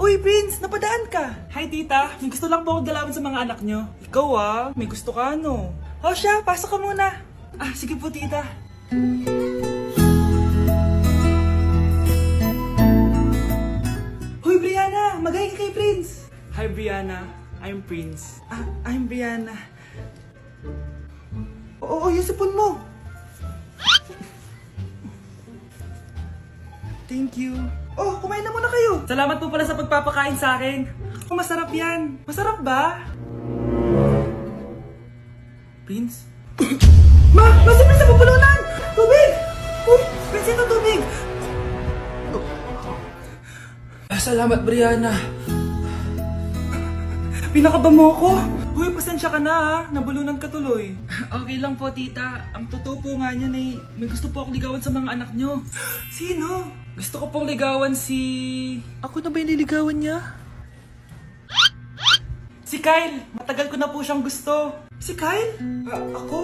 Uy, Prince! Napadaan ka! Hi, tita. May gusto lang po ako dalawin sa mga anak nyo. Ikaw may gusto ka no? O siya, pasok ka muna. Sige po, tita. Hoy, Brianna! Magaling ka kay Prince! Hi, Brianna. I'm Prince. I'm Brianna. Oo, yung sipon mo. Thank you. Oh, kumain na muna kayo. Salamat po pala sa pagpapakain sa akin. Masarap yan. Masarap ba? Prince? Si Prince na pupulunan! Tubig! Uy, Prince, ito tubig! Salamat, Brianna. Pinakaba mo ako. Uy, pasensya ka na nabulunan ka tuloy. Okay lang po, tita. Ang totoo po nga niyan ay may gusto po ako ligawan sa mga anak nyo. Sino? Gusto ko pong ligawan si... Ako na ba yung niligawan niya? Si Kyle! Matagal ko na po siyang gusto. Si Kyle? Ako?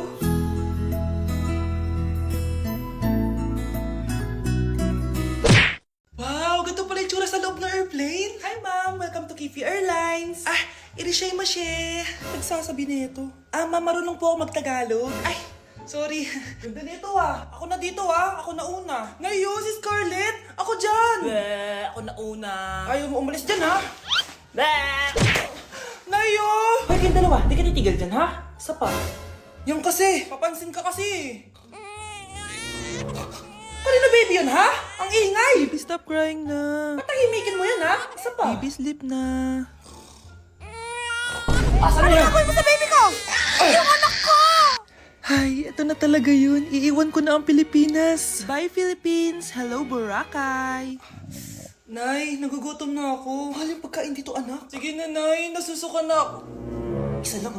Wow! Ganito pala yung tsura sa loob ng airplane? Hi, ma'am! Welcome to Kifi Airlines! Irishay mashe! Nagsasabi nito. Ma'am, marunong po ako magtagalog. Sorry. Ganda nito Ako na dito Ako na una. Ngayon, si Scarlett! Ako dyan! Ako na una. Ayaw mo umalis dyan Nayo! Hoy, kayong dalawa, di ka titigil dyan Isa pa. Yung kasi, papansin ka kasi. Kanina baby yun Ang ingay! Baby, stop crying na. Patahimikin mo yan Isa pa. Baby, sleep na. Asan na yan? Ano mo sa baby ko? Yung anak ko! Ay, ito na talaga yun. Iiwan ko na ang Pilipinas. Bye, Philippines. Hello, Boracay. Nay, nagugutom na ako. Mahal yung pagkain dito, anak. Sige na, Nay. Nasusuka na ako. Isa lang,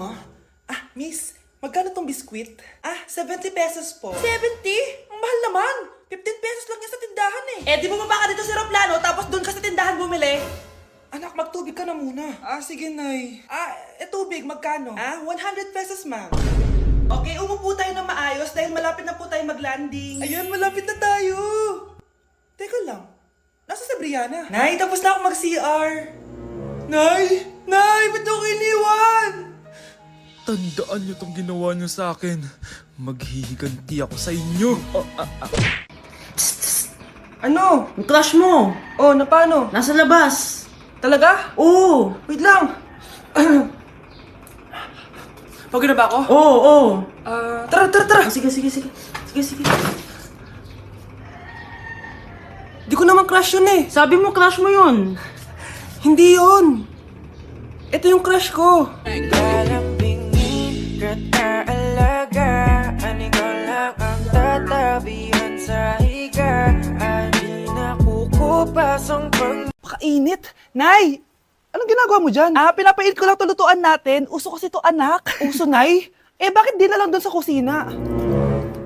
Miss, magkano tong biskwit? 70 pesos po. 70? Ang mahal naman. 15 pesos lang yan sa tindahan di bumaba ka dito sa aeroplano tapos doon ka sa tindahan bumili. Anak, magtubig ka na muna. Sige, Nay. Tubig, magkano? 100 pesos, ma'am. Okay, umupo tayo na maayos dahil malapit na po tayo mag-landing. Ayun, malapit na tayo. Teka lang. Nasa si Brianna? Nay, tapos na ako mag-CR. Nay, ba't ako iniwan? Tandaan niyo tong ginawa niyo sa akin. Maghihiganti ako sa inyo. Ano? Yung crush mo, Na paano? nasa labas. Talaga? Oo. Wait lang. Pagod na ba ako? Oo. Tara. Sige. Di ko naman crush yun Sabi mo crush mo yun. Hindi yun. Ito yung crush ko. Kalambingin kataalagaan, ikaw lang ang tatabihan sa higa. Ay nakukupas ang Pakainit. Nay! Anong ginagawa mo dyan? Pinapainit ko lang to lutuan natin. Uso kasi to, anak. Uso, Nay? Bakit di na lang doon sa kusina?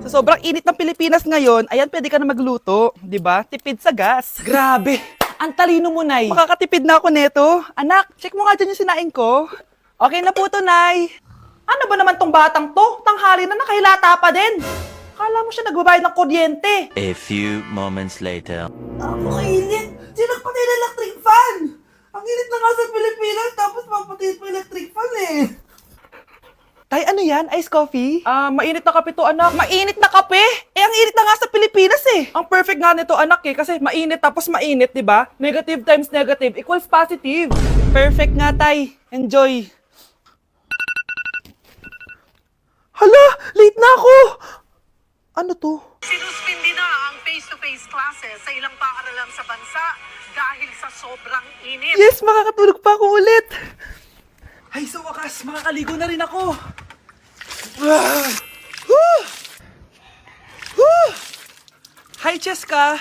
Sa sobrang init ng Pilipinas ngayon, ayan, pwede ka na magluto. Di ba? Tipid sa gas. Grabe! Ang talino mo, Nay. Makakatipid na ako neto. Anak, check mo nga dyan yung sinaing ko. Okay na po to, Nay. Ano ba naman tong batang to? Tanghali na nakahilata pa din. Kala mo siya nagbabayad ng kuryente. A few moments later. Ako init! Sinakpatay na electric fan! Ang init na nga sa Pilipinas, tapos papatayin pa electric fan Tay, ano yan? Ice coffee? Mainit na kape to, anak. Mainit na kape? Ang init na nga sa Pilipinas Ang perfect nga nito, anak kasi mainit tapos mainit, di ba? Negative times negative equals positive. Perfect nga, Tay. Enjoy. Hala! Late na ako! Ano to? Sinuspindi na ang face-to-face classes sa ilang paaralan sa bansa dahil sa sobrang init. Yes, makakatulog pa ako ulit. Ay, sa wakas, makakaligo na rin ako. Hi, Cheska.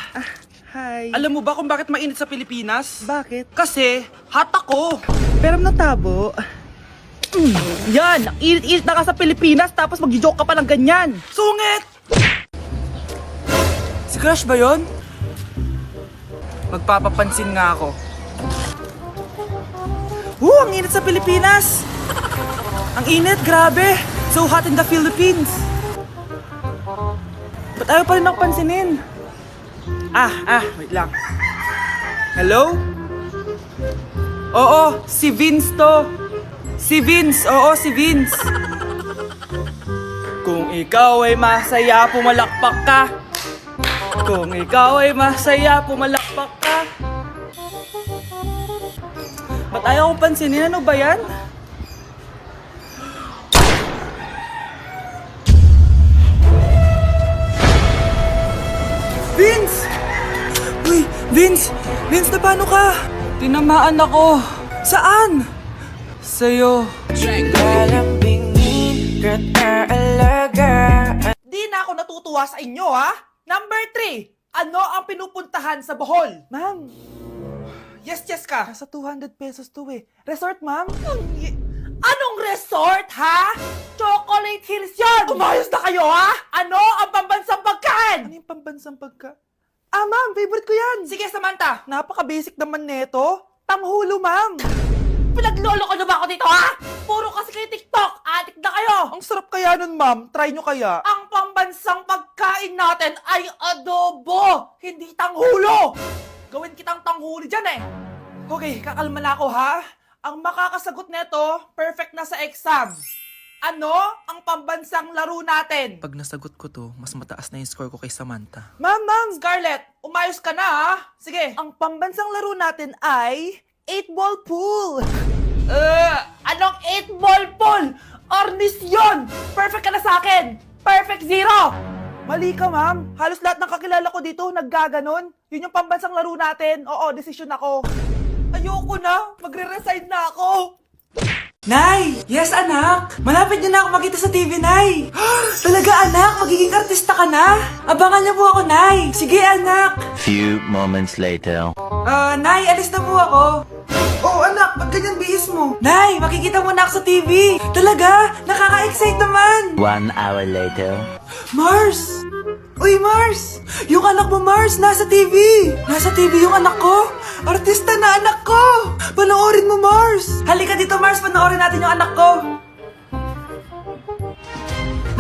Hi. Alam mo ba kung bakit mainit sa Pilipinas? Bakit? Kasi, hot ako. Pero ng tabo. Yan, ang init-init na ka sa Pilipinas tapos mag-joke ka pa ng ganyan. Sungit! Si Crush ba yun? Magpapapansin nga ako. Ang init sa Pilipinas! Ang init, grabe! So hot in the Philippines! Ba't ayaw pa rin ako pansinin? Wait lang. Hello? Oo, si Vince to. Si Vince, oo, si Vince. Kung ikaw ay masaya, pumalakpak ka. Kung ikaw ay masaya, pumalakpak ka. Ba't ayaw ko pansinin? Ano ba yan? Vince! Uy, Vince! Vince, na paano ka? Tinamaan ako. Saan? Sa'yo. Kalambingin ka't aalagaan. Di na ako natutuwa sa inyo, ha? Number 3, ano ang pinupuntahan sa Bohol? Ma'am, Yes ka. nasa 200 pesos to eh. Resort, ma'am? Anong resort, ha? Chocolate Hills yun! Umayos na kayo, ha? Ano ang pambansang pagkain? Ano yung pambansang pagka... Ah, ma'am, favorite ko yan. Sige, Samantha. Napaka-basic naman neto. Tanghulo, ma'am. Pinaglolo ko na ba ako dito, ha? Puro kasi kayo TikTok. Adik na kayo. Ang sarap kaya nun, ma'am. Try nyo kaya. Ang pambansang pagkain natin ay adobo, hindi tanghulo. Gawin kitang tanghuli dyan, eh. Okay, kakalma na ako, ha? Ang makakasagot neto, perfect na sa exam. Ano ang pambansang laro natin? Pag nasagot ko to, mas mataas na yung score ko kay Samantha. Ma'am, Scarlett, umayos ka na, ha? Sige. Ang pambansang laro natin ay 8-ball pool. Anong 8-ball pool? Ornis yun! Perfect ka na sa akin! Perfect 0! Mali ka, ma'am. Halos lahat ng kakilala ko dito naggaganon. Yun yung pambansang laro natin. Oo, desisyon ako. Ayoko na! Magre-resign na ako! Nay! Yes, anak! Malapit niyo na ako makita sa TV, Nay! Talaga, anak? Magiging artista ka na? Abangan niyo po ako, Nay! Sige, anak! Few moments later. Nay, alis na po ako. Oh, anak, ba't ganyan bihis mo? Nay, makikita mo na ako sa TV. Talaga? Nakaka-excite naman. 1 hour later. Mars! Uy, Mars! Yung anak mo, Mars, nasa TV! Nasa TV yung anak ko! Artista na anak ko! Panoorin mo, Mars! Halika dito, Mars, panoorin natin yung anak ko!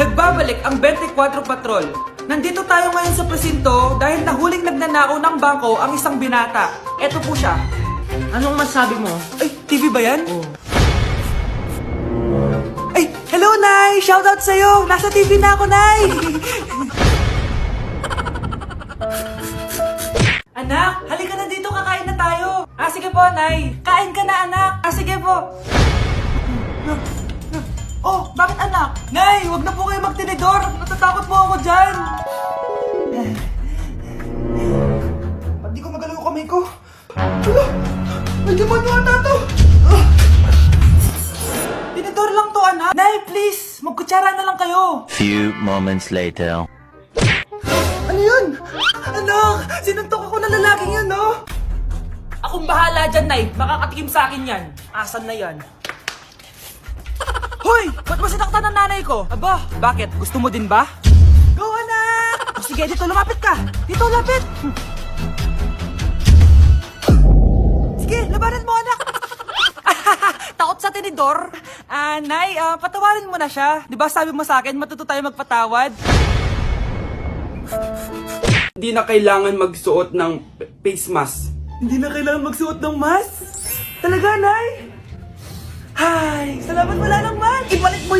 Nagbabalik ang 24 Patrol. Nandito tayo ngayon sa presinto dahil nahuling nagnanakaw ng bangko ang isang binata. Eto po siya. Anong masabi mo? Ay, TV ba yan? Ay, hello, Nay! Shoutout sa'yo! Nasa TV na ako, Nay! Anak, halika na dito, kakain na tayo. Ah, sige po, Nay. Kain ka na, anak. Ah, sige po. Oh, bakit anak? Nay, wag na po kayo magtinidor. Natatakot po ako dyan. Ba't di ko magalaw yung kamay ko? Hala, may demonyo ata to. Tinidor lang to, anak. Nay, please, magkutsara na lang kayo. Few moments later. Ano yun? Anak, sinuntok ako na lalaking yun, no? Akong bahala dyan, Nay. Makakatikim sa akin yan. Asan na yan? Hoy! Ba't mo sinaktan ng nanay ko? Aba, bakit? Gusto mo din ba? Go, anak! O sige, dito lumapit ka. Dito, lapit. Sige, labanan mo, anak. Takot sa tinidor. Nay, patawarin mo na siya. Di ba sabi mo sa akin, matuto tayo magpatawad? Hindi na kailangan magsuot ng face mask. Hindi na kailangan magsuot ng mask? Talaga, Nay? Hay, salamat wala lang, man. Ibalik mo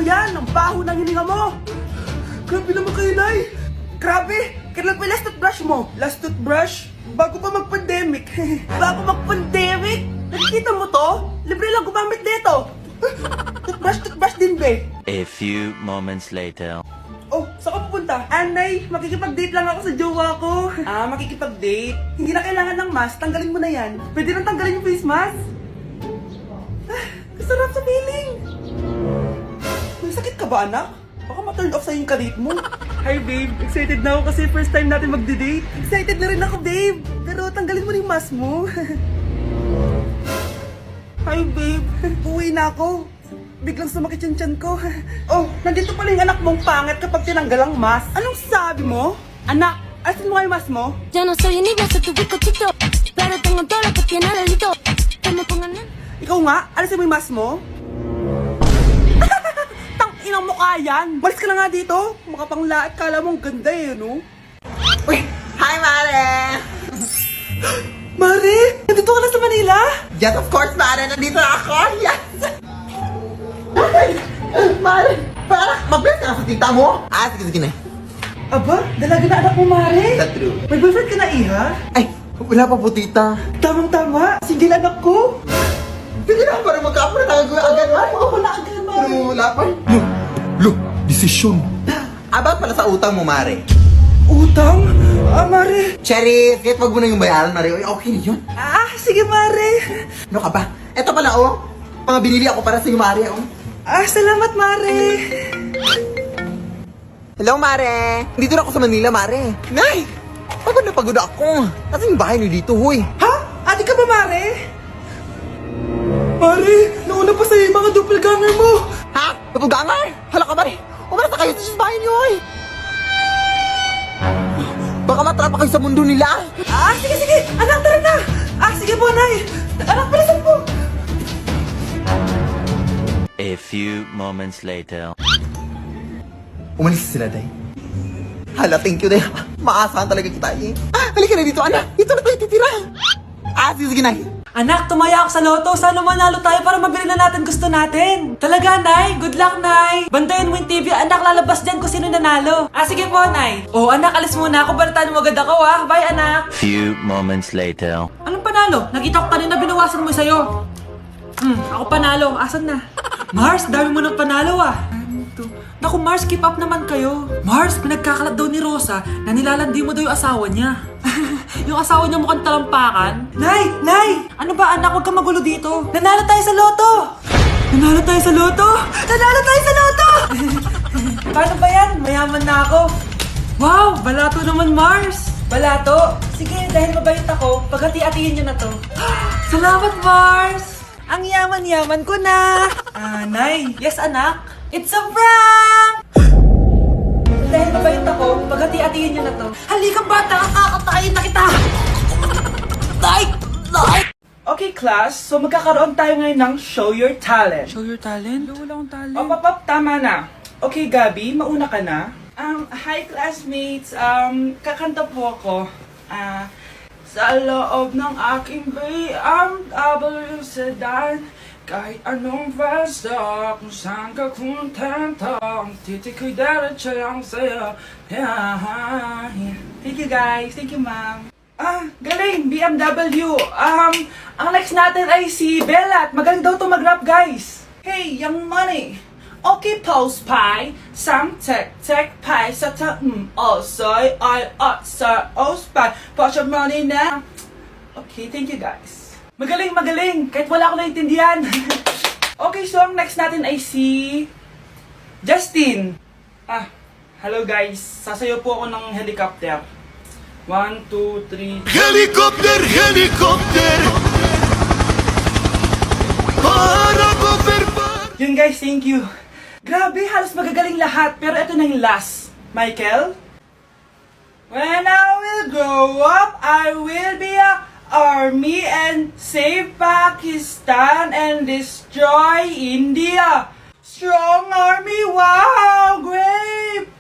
yan. Ang baho ng hininga mo. Grabe naman kayo, Nay. Grabe. Kailan pa yung last toothbrush mo? Last toothbrush? Bago pa mag-pandemic. Bago mag-pandemic? Nakikita mo to? Libre lang gumamit dito. Toothbrush din, be. A few moments later. Oh, saan ka pupunta? Anay, makikipag-date lang ako sa jowa ko. Ah, makikipag-date? Hindi na kailangan ng mask, tanggalin mo na yan. Pwede nang tanggalin yung face mask? Ah, kasarap sa feeling. May sakit ka ba, anak? Baka ma-turn off sa'yo yung kalit mo. Hi, babe. Excited na ako kasi first time natin mag-date. Excited na rin ako, babe. Pero tanggalin mo na yung mask mo. Hi, babe. Uwi na ako. Biglang sumakit yung tiyan ko. Oh, nandito pala yung anak mong pangit kapag tinanggal ang mask. Anong sabi mo? Anak, alisin mo kayo mask mo? Yo no soy envidia, soy tu bizcochito. Pero tengo todo lo que tiene delito. Que me pongan en... Ikaw nga, alisin mo yung mask mo? Tang inang mukha yan. Malis ka na nga dito. Makapanglaat, kala mo ang ganda eh, no? Uy! Hi, Mare! Mare! Nandito ka na sa Manila? Yes, of course, Mare. Nandito na ako. Yes! Mare, para mag-bless ka na sa tita mo. Sige na. Aba, dalaga na anak mo, Mare. That's true. May boyfriend ka na, Iha? Ay, wala pa po, tita. Tamang-tama, single anak ko. Sige na, para magka-apura tayo agad, Mare. Oo, wala agad, Mare. Pero wala pa. Lo, desisyon. About pala sa utang mo, Mare. Utang? Mare. Cherry, kahit wag mo na yung bayaran, Mare. Okay na yun. Sige, Mare. Ano ka ba? Eto pala, mga binili ako para sa iyo, Mare, Salamat, Mare. Hello, Mare. Dito na ako sa Manila, Mare. Nay! Pagod na pagod ako. Nasaan yung bahay niyo dito, huy? Ha? Ate ka ba, Mare? Mare, nauna pa sa'yo yung mga doppelganger mo. Ha? Napugangar? Hala ka, Mare. Umalas na kayo sa bahay niyo, huy. Baka matrapa kayo sa mundo nila. Sige. Anak, tara na. Sige po, Nay. Anak, palasan po. A few moments later. Umalis sila, Day. Hala, thank you, Day. Maasahan talaga kita, eh. Halika na dito, anak. Dito na tayo titira. Sige, Nay. Anak, tumaya ako sa loto. Sana manalo tayo para mabili na natin gusto natin. Talaga, Nay? Good luck, Nay. Bantayan mo yung TV. Anak, lalabas dyan kung sino nanalo. Sige po, Nay. Anak, alis muna ako. Balitaan mo agad ako, Bye, anak. Few moments later. Anong panalo? Nakita ko kanina binawasan mo sa'yo. Ako panalo. Asan na? Mars, dami mo ng panalo, Naku, Mars, keep up naman kayo. Mars, pinagkakalat daw ni Rosa na nilalandi mo daw yung asawa niya. Yung asawa niya mukhang talampakan. Nay! Ano ba, anak? Huwag kang magulo dito. Nanalo tayo sa loto! Paano ba yan? Mayaman na ako. Wow, balato naman, Mars. Balato? Sige, dahil mabait ako, paghati-hatiin niyo na to. Salamat, Mars! Ang yaman-yaman ko na! Nay? Yes, anak? It's a prank! Dahil mabait ako, paghati-hatiin niyo na to. Halika, bata! Kakatayin na kita! Nay! Okay, class. So, magkakaroon tayo ngayon ng Show Your Talent. Show your talent? Wala akong talent. Pop, tama na. Okay, Gabi, mauna ka na. Hi, classmates. Kakanta po ako. Sa loob ng aking BMW sedan, kahit anong basta, kung saan ka kontento, ang titik ko'y diretso ang saya. Thank you, guys. Thank you, ma'am. Galing, BMW. Ang next natin ay si Bellat. Magaling daw to mag-rap, guys. Hey, Young Money. Okay, Pulse Pie. Sang tek pie sa soy ay sa ospay. Put your money na. Okay, thank you, guys. Magaling. Kahit wala ako naintindihan. Okay, so ang next natin ay si Justin. Hello, guys. Sasayaw po ako ng helicopter. 1, 2, 3. Helicopter! Para Yun, guys, thank you. Grabe, halos magagaling lahat. Pero ito na yung last. Michael? When I will grow up, I will be a army and save Pakistan and destroy India. Strong army, wow, great!